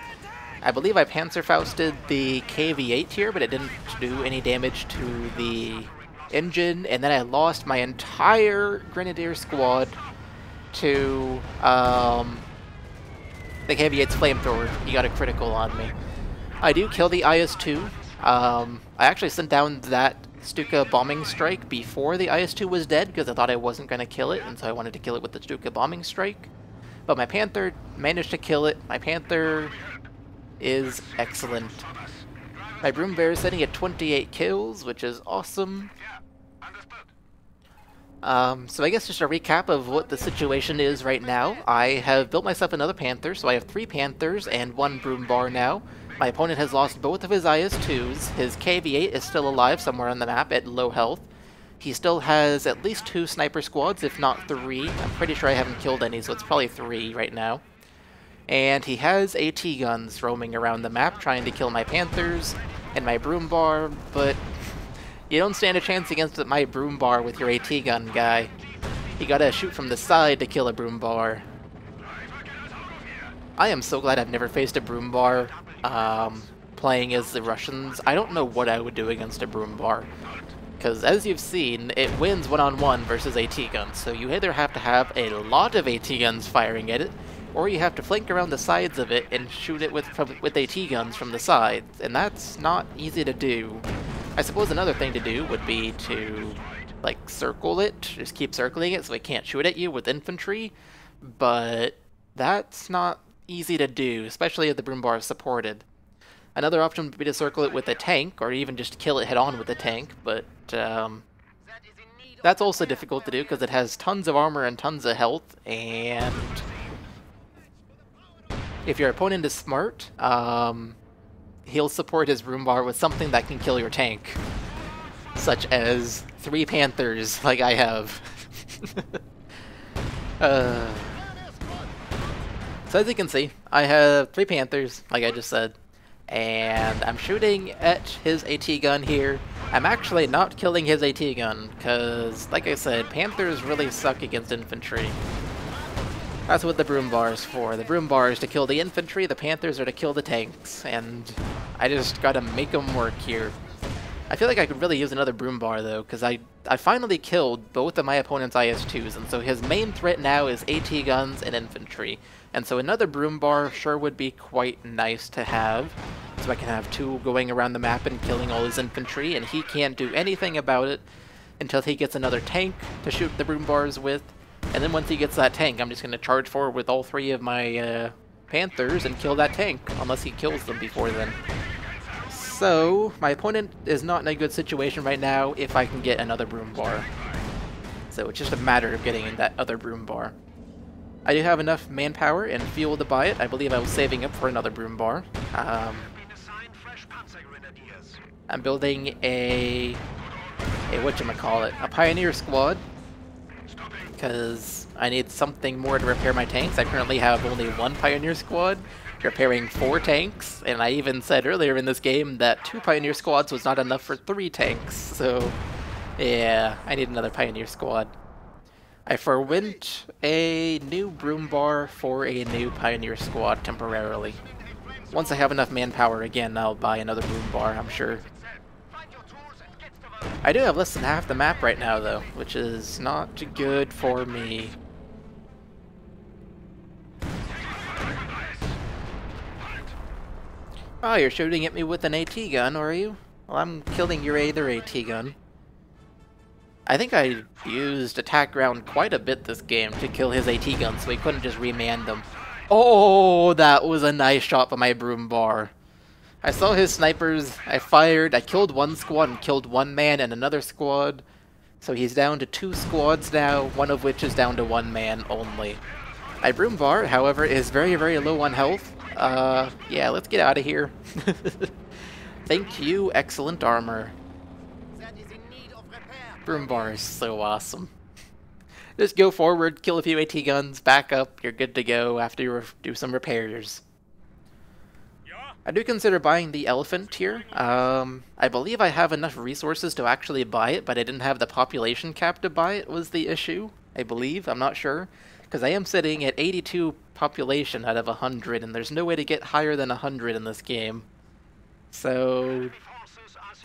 I believe I Panzerfausted the KV-8 here, but it didn't do any damage to the engine, and then I lost my entire Grenadier squad to the KV-8's flamethrower. He got a critical on me. I do kill the IS-2. I actually sent down that Stuka bombing strike before the IS-2 was dead, because I thought I wasn't going to kill it, and so I wanted to kill it with the Stuka bombing strike. But my Panther managed to kill it. My Panther is excellent. My Brummbars is sitting at 28 kills, which is awesome. So I guess just a recap of what the situation is right now. I have built myself another Panther, so I have 3 Panthers and 1 Brumbar now. My opponent has lost both of his IS-2s. His KV-8 is still alive somewhere on the map at low health. He still has at least 2 sniper squads, if not 3. I'm pretty sure I haven't killed any, so it's probably 3 right now. And he has AT guns roaming around the map trying to kill my Panthers and my Brumbar, but you don't stand a chance against my Brumbar with your AT gun, guy. You gotta shoot from the side to kill a Brumbar. I am so glad I've never faced a Brumbar playing as the Russians. I don't know what I would do against a Brumbar, because as you've seen, it wins one-on-one versus AT guns, so you either have to have a lot of AT guns firing at it, or you have to flank around the sides of it and shoot it with AT guns from the sides, and that's not easy to do. I suppose another thing to do would be to, like, circle it, just keep circling it so it can't shoot at you with infantry, but that's not easy to do, especially if the Brumbar is supported. Another option would be to circle it with a tank, or even just kill it head-on with a tank, but that's also difficult to do because it has tons of armor and tons of health, and if your opponent is smart, he'll support his Brumbar with something that can kill your tank, such as 3 Panthers, like I have. So as you can see, I have 3 Panthers, like I just said, and I'm shooting at his AT gun here. I'm actually not killing his AT gun, because, like I said, Panthers really suck against infantry. That's what the Brummbars for. The Brummbars to kill the infantry, the Panthers are to kill the tanks, and I just gotta make them work here. I feel like I could really use another Brumbar though, because I finally killed both of my opponent's IS-2s, and so his main threat now is AT guns and infantry. And so another Brumbar sure would be quite nice to have, so I can have two going around the map and killing all his infantry, and he can't do anything about it until he gets another tank to shoot the Brumbars with. And then once he gets that tank, I'm just going to charge forward with all three of my Panthers and kill that tank, unless he kills them before then. So, my opponent is not in a good situation right now if I can get another Brumbar. So it's just a matter of getting that other Brumbar. I do have enough manpower and fuel to buy it. I believe I was saving up for another Brumbar. I'm building a whatchamacallit, a Pioneer Squad, because I need something more to repair my tanks. I currently have only one Pioneer Squad, repairing 4 tanks, and I even said earlier in this game that 2 Pioneer Squads was not enough for 3 tanks, so yeah, I need another Pioneer Squad. I forwent a new Brummbar for a new Pioneer Squad temporarily. Once I have enough manpower again, I'll buy another Brumbar, I'm sure. I do have less than half the map right now though, which is not good for me. Oh, you're shooting at me with an AT gun, are you? Well, I'm killing your other AT gun. I think I used attack ground quite a bit this game to kill his AT gun, so he couldn't just remand them. Oh, that was a nice shot by my Brumbar. I saw his snipers, I fired, I killed one squad and killed one man and another squad. So he's down to 2 squads now, one of which is down to 1 man only. My Brumbar, however, is very, very low on health. Yeah, let's get out of here. Thank you, excellent armor. Brumbar is so awesome. Just go forward, kill a few AT guns, back up, you're good to go after you do some repairs. I do consider buying the elephant here. I believe I have enough resources to actually buy it, but I didn't have the population cap to buy it was the issue. I believe, I'm not sure. Because I am sitting at 82 population out of 100, and there's no way to get higher than 100 in this game. So,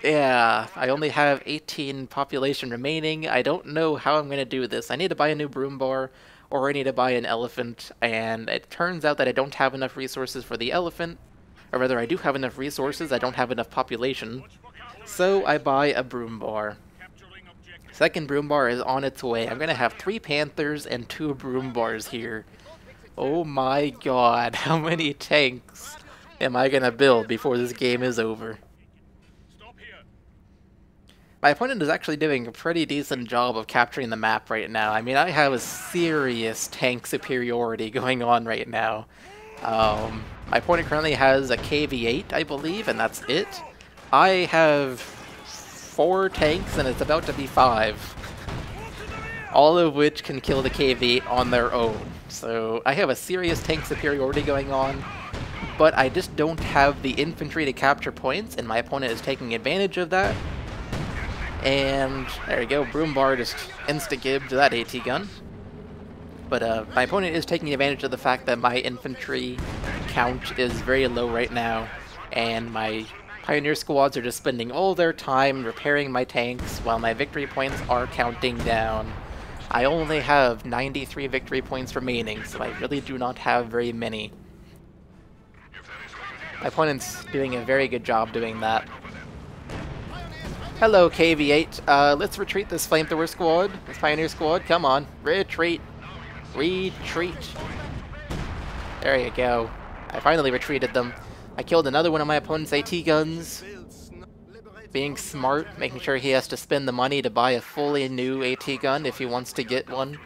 yeah, I only have 18 population remaining. I don't know how I'm going to do this. I need to buy a new Brumbar, or I need to buy an elephant, and it turns out that I don't have enough resources for the elephant. Or rather, I do have enough resources, I don't have enough population. So I buy a Brumbar. Second Brumbar is on its way. I'm going to have 3 Panthers and 2 Brumbars here. Oh my god, how many tanks am I going to build before this game is over? My opponent is actually doing a pretty decent job of capturing the map right now. I mean, I have a serious tank superiority going on right now. My opponent currently has a KV-8, I believe, and that's it. I have 4 tanks, and it's about to be 5. All of which can kill the KV-8 on their own. So I have a serious tank superiority going on, but I just don't have the infantry to capture points, and my opponent is taking advantage of that. And there we go, Brumbar just insta-gibbed that AT gun. But my opponent is taking advantage of the fact that my infantry count is very low right now, and my Pioneer squads are just spending all their time repairing my tanks while my victory points are counting down. I only have 93 victory points remaining, so I really do not have very many. My opponent's doing a very good job doing that. Hello, KV-8. Let's retreat this flamethrower squad, this Pioneer squad. Come on, retreat. Retreat. There you go. I finally retreated them. I killed another one of my opponent's AT guns. Being smart, making sure he has to spend the money to buy a fully new AT gun if he wants to get one.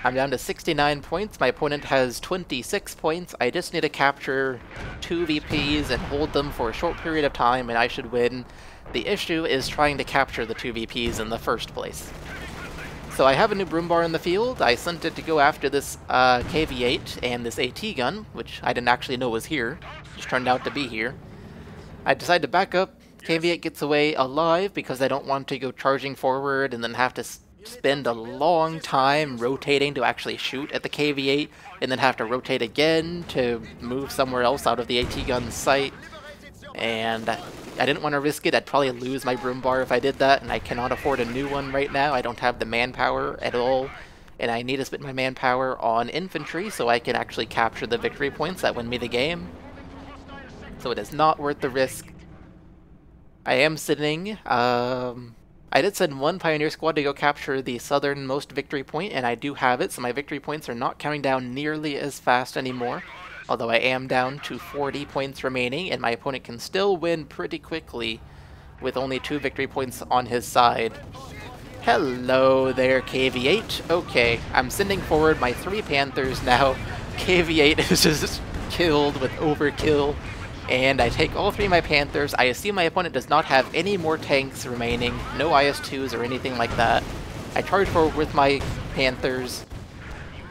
I'm down to 69 points. My opponent has 26 points. I just need to capture 2 VPs and hold them for a short period of time, and I should win. The issue is trying to capture the 2 VPs in the first place. So I have a new Brumbar in the field. I sent it to go after this KV-8 and this AT gun, which I didn't actually know was here. Just turned out to be here. I decided to back up. KV-8 gets away alive because I don't want to go charging forward and then have to spend a long time rotating to actually shoot at the KV-8, and then have to rotate again to move somewhere else out of the AT gun's sight. And I didn't want to risk it. I'd probably lose my Brumbar if I did that, and I cannot afford a new one right now. I don't have the manpower at all, and I need to spend my manpower on infantry so I can actually capture the victory points that win me the game. So it is not worth the risk. I am sitting, I did send one Pioneer squad to go capture the southernmost victory point, and I do have it, so my victory points are not counting down nearly as fast anymore. Although I am down to 40 points remaining, and my opponent can still win pretty quickly with only 2 victory points on his side. Hello there, KV-8. Okay, I'm sending forward my 3 Panthers now. KV-8 is just killed with overkill, and I take all 3 of my Panthers. I assume my opponent does not have any more tanks remaining, no IS-2s or anything like that. I charge forward with my Panthers.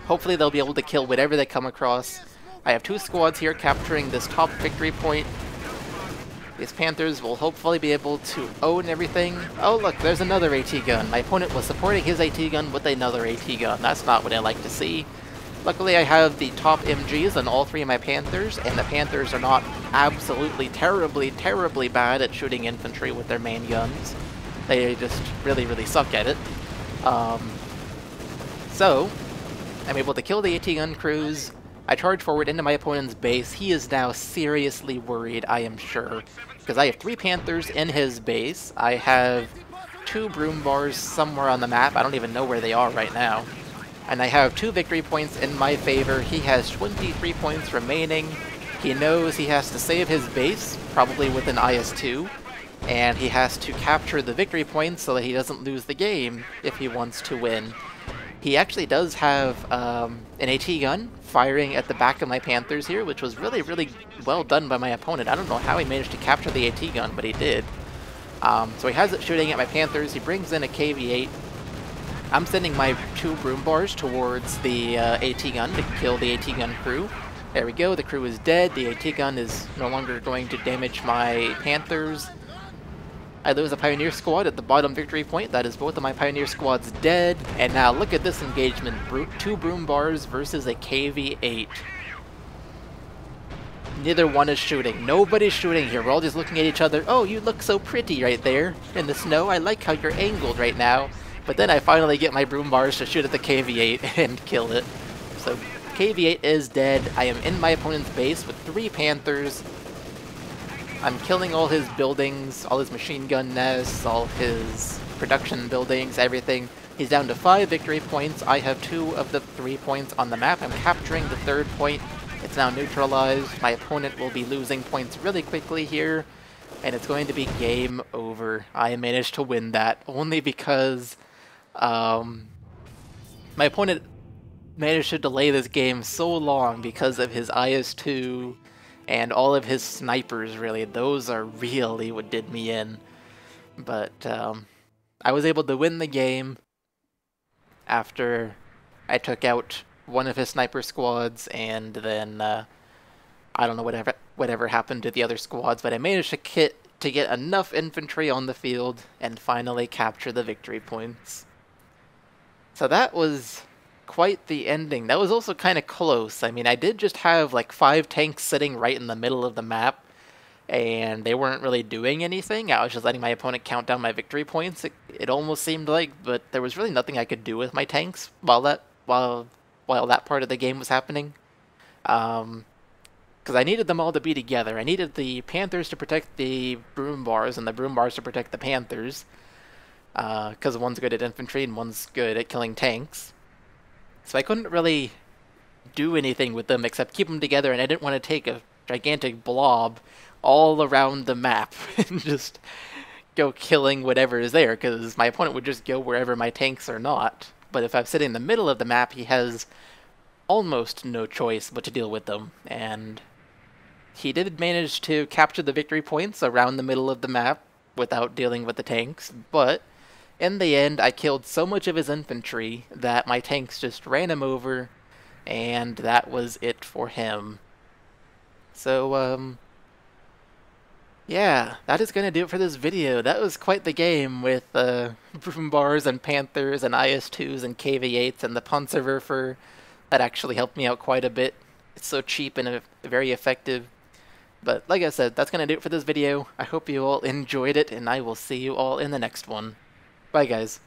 Hopefully they'll be able to kill whatever they come across. I have 2 squads here capturing this top victory point. These Panthers will hopefully be able to own everything. Oh look, there's another AT gun. My opponent was supporting his AT gun with another AT gun. That's not what I like to see. Luckily I have the top MGs on all 3 of my Panthers, and the Panthers are not absolutely terribly bad at shooting infantry with their main guns. They just really suck at it. So, I'm able to kill the AT gun crews. I charge forward into my opponent's base. He is now seriously worried, I am sure, because I have 3 Panthers in his base. I have 2 Brummbars somewhere on the map. I don't even know where they are right now. And I have 2 victory points in my favor. He has 23 points remaining. He knows he has to save his base, probably with an IS-2, and he has to capture the victory points so that he doesn't lose the game if he wants to win. He actually does have an AT gun firing at the back of my Panthers here, which was really well done by my opponent. I don't know how he managed to capture the AT gun, but he did. So he has it shooting at my Panthers. He brings in a KV-8. I'm sending my 2 Brumbars towards the AT gun to kill the AT gun crew. There we go, the crew is dead. The AT gun is no longer going to damage my Panthers. I lose a Pioneer squad at the bottom victory point. That is both of my Pioneer squads dead. And now look at this engagement. 2 Brumbars versus a KV-8. Neither one is shooting. Nobody's shooting here. We're all just looking at each other. Oh, you look so pretty right there in the snow. I like how you're angled right now. But then I finally get my Brumbars to shoot at the KV-8 and kill it. So KV-8 is dead. I am in my opponent's base with 3 Panthers. I'm killing all his buildings, all his machine gun nests, all his production buildings, everything. He's down to 5 victory points. I have 2 of the 3 points on the map. I'm capturing the 3rd point. It's now neutralized. My opponent will be losing points really quickly here, and it's going to be game over. I managed to win that only because my opponent managed to delay this game so long because of his IS-2 and all of his snipers, really. Those are really what did me in. But I was able to win the game after I took out one of his sniper squads, and then I don't know whatever happened to the other squads, but I managed to get enough infantry on the field and finally capture the victory points. So that was quite the ending. That was also kind of close. I mean, I did just have like 5 tanks sitting right in the middle of the map, and they weren't really doing anything. I was just letting my opponent count down my victory points, it almost seemed like, but there was really nothing I could do with my tanks while that part of the game was happening. Because I needed them all to be together. I needed the Panthers to protect the Brummbars and the Brummbars to protect the Panthers. Because one's good at infantry and one's good at killing tanks. So I couldn't really do anything with them except keep them together, and I didn't want to take a gigantic blob all around the map and just go killing whatever is there, because my opponent would just go wherever my tanks are not. But if I'm sitting in the middle of the map, he has almost no choice but to deal with them, and he did manage to capture the victory points around the middle of the map without dealing with the tanks, but in the end, I killed so much of his infantry that my tanks just ran him over, and that was it for him. So, Yeah, that is going to do it for this video. That was quite the game with Brummbars and Panthers and IS-2s and KV-8s and the Panzerwerfer. That actually helped me out quite a bit. It's so cheap and very effective. But like I said, that's going to do it for this video. I hope you all enjoyed it, and I will see you all in the next one. Bye, guys.